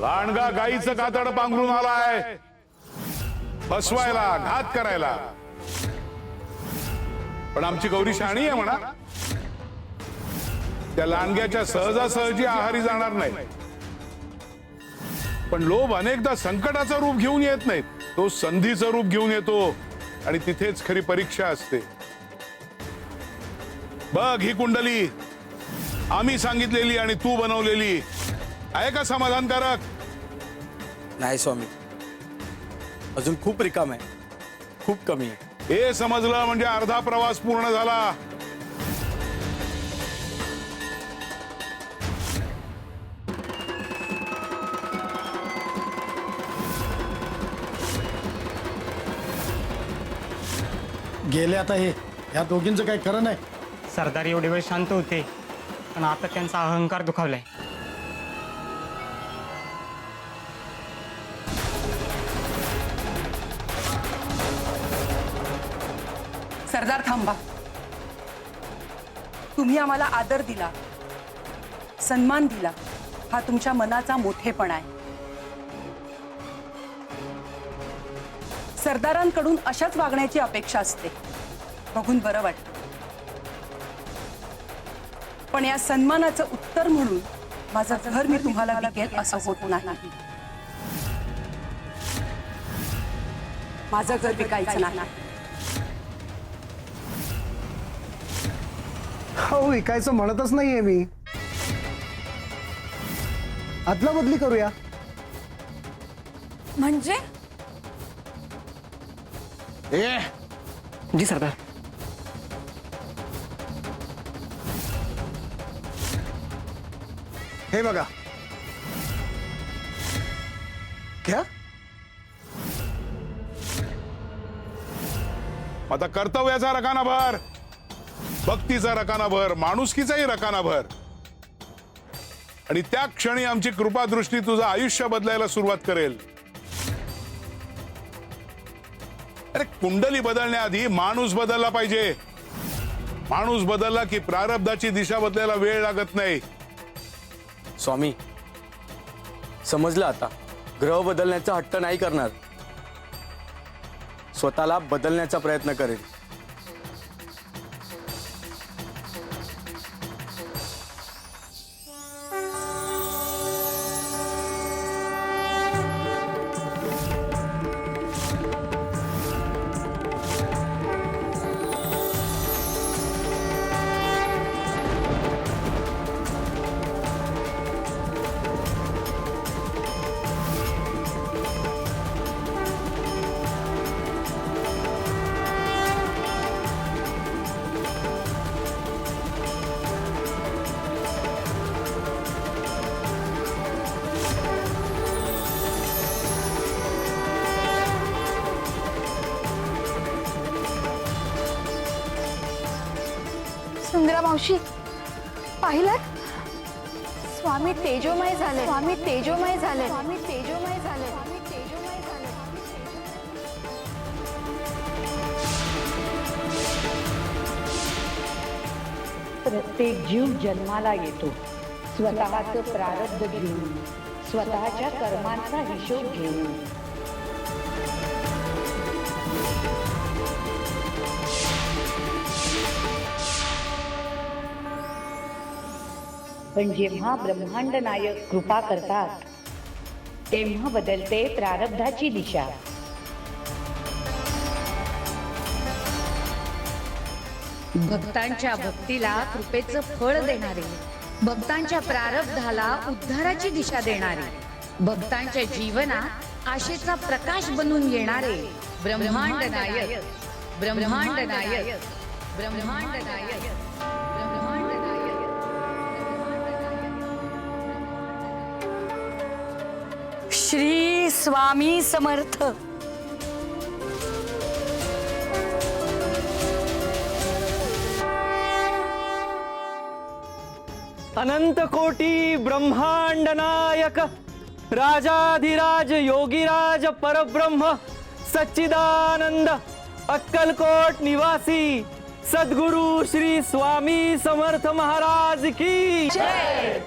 लांडगा गाईचं कातड पांघरून आलाय फसवायला, घात करायला. पण आमची गौरी शहाणी आहे म्हणा. त्या लांडग्याच्या सहजासहजी आहारी जाणार नाही. पण लोभ अनेकदा संकटाचं रूप घेऊन येत नाहीत, तो संधीचं रूप घेऊन येतो आणि तिथेच खरी परीक्षा असते. बघ ही कुंडली आम्ही सांगितलेली आणि तू बनवलेली आहे का समाधानकारक? नाही स्वामी, अजून खूप रिकाम आहे, खूप कमी आहे. हे समजलं म्हणजे अर्धा प्रवास पूर्ण झाला. गेले आता हे, या दोघींचं काही खरं नाही. सरदार एवढे वेळ शांत होते, पण आता त्यांचा अहंकार दुखावलाय. सरदार थांबा. तुम्ही आम्हाला आदर दिला, सन्मान दिला, हा तुमच्या मनाचा मोठेपणा आहे. सरदारांकडून अशाच वागण्याची अपेक्षा असते, बघून बरं वाटतं. पण या सन्मानाचं उत्तर म्हणून माझं घर मी तुम्हाला विकेल असं होत नाही. माझं घर विकायचं नाही. हो, विकायचं म्हणतच नाहीये मी. अदला बदली करूया. म्हणजे जी सरदार. हे बघा, घ्या. आता कर्तव्याचा रकाना भर, भक्तीचा रकाना भर, माणुसकीचाही रकाना भर. आणि त्या क्षणी आमची कृपादृष्टी तुझं आयुष्य बदलायला सुरुवात करेल. अरे कुंडली बदलण्याआधी माणूस बदलला पाहिजे. माणूस बदलला की प्रारब्धाची दिशा बदलायला वेळ लागत नाही. स्वामी, समजलं आता. ग्रह बदलण्याचा हट्ट नाही करणार, स्वतःला बदलण्याचा प्रयत्न करेल. सुंदरा मावशी, पाहिलं? स्वामी तेजोमय झाले, स्वामी तेजोमय झाले, स्वामी तेजोमय झाले, स्वामी तेजोमय झाले. प्रत्येक जीव जन्माला येतो स्वतःचं प्रारब्ध घेऊन, स्वतःच्या कर्मांचा हिशोब घेऊन. पण जेव्हा ब्रह्मांड नायक कृपा करतात तेव्हा बदलते प्रारब्धाची दिशा. भक्तांच्या भक्तीला कृपेचं फळ देणारे, भक्तांच्या प्रारब्धाला उद्धाराची दिशा देणारे, भक्तांच्या जीवनात आशेचा प्रकाश बनून येणारे ब्रह्मांड नायक, ब्रह्मांड नायक, ब्रह्मांड नायक, ब्रह्मांड नायक. श्री स्वामी समर्थ. अनंत कोटी ब्रह्मांड नायक राजाधिराज योगीराज परब्रह्म सच्चिदानंद अक्कलकोट निवासी सद्गुरु श्री स्वामी समर्थ महाराज की जय.